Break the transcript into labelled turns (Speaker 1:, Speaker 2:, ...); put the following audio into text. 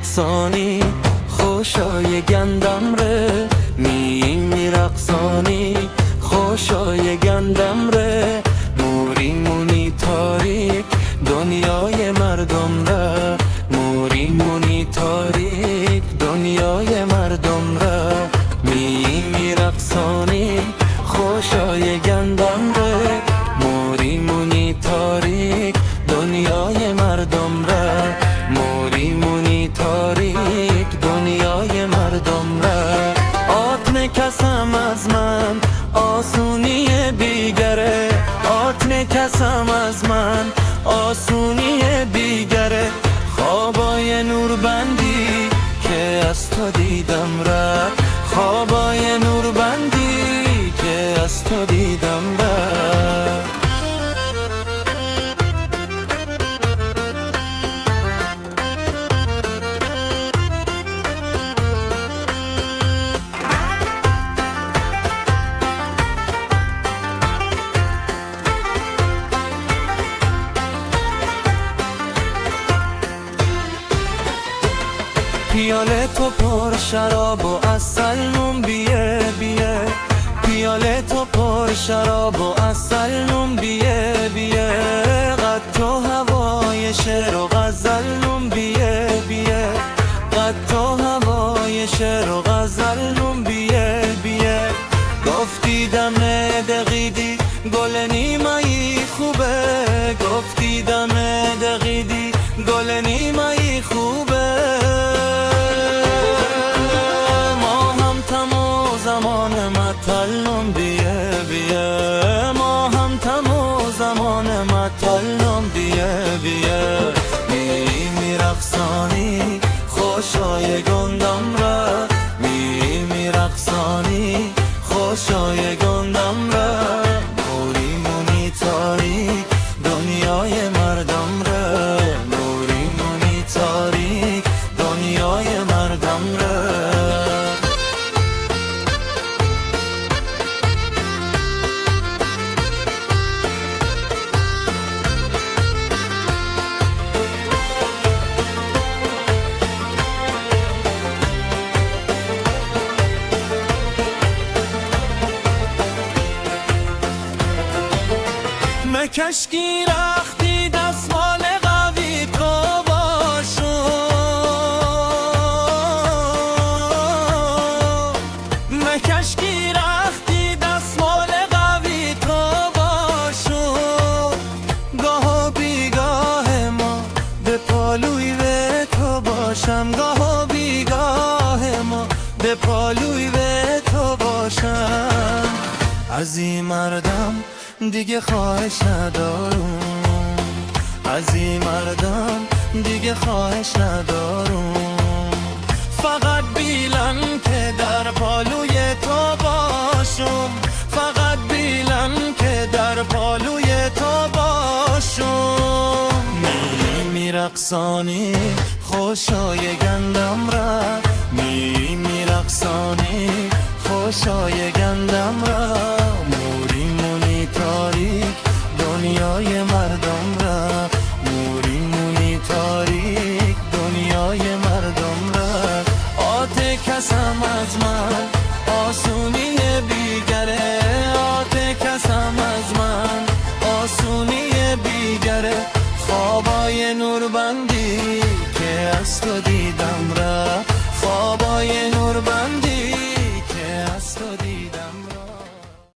Speaker 1: میرقصانی خوشای گندم ره میرقصانی خوشای گندم ره موری تاریک دنیای مردم را موری تاریک دنیای مردم را میرقصانی خوشای گندم ره موری تاریک دنیای مردم را موری تاریک دنیای مردم را آت نکسم از من آسونی بیگره آت نکسم از من آسونی بیگره خوابای نور بندی که از تو دیدم را خوابای نور بندی که از تو دیدم را پیاله تو پر شراب و عسل نون بیه بیه پیاله تو پر شراب و عسل نون بیه بیه قد تو هوای شعر و غزل نون بیه بیه قد تو هوای شعر و غزل نون بیه بیه گفتی دم دقیدی گل نیمایی خوبه گفتی دم دقیدی گل نیمایی خوبه زمان مطلم بیه بیه ما هم تمو زمان مطلم بیه بیه میرقصانی خوشای گندم را میرقصانی خوشای گندم را موری تاریک دنیای مردم را موری تاریک دنیای مردم را کشکی رختی دستمال قوی تو باشو کشکی رختی دستمال قوی تو باشو گاه بیگاه ما به پالوی به تو باشم گاه بیگاه ما به پالوی به تو باشم از این مردم دیگه خواهش ندارم از این مردم دیگه خواهش ندارم فقط بیلن که در پالوی تو باشم فقط بیلن که در پالوی تو باشم میرقصانی خوشای گندم را میرقصانی خوشای گندم را موری تاریک دنیای مردم را موری تاریک دنیای مردم را آت کسم از من آسونی بیگره آت کسم از من آسونی بیگره خوابای نور بندی که از تو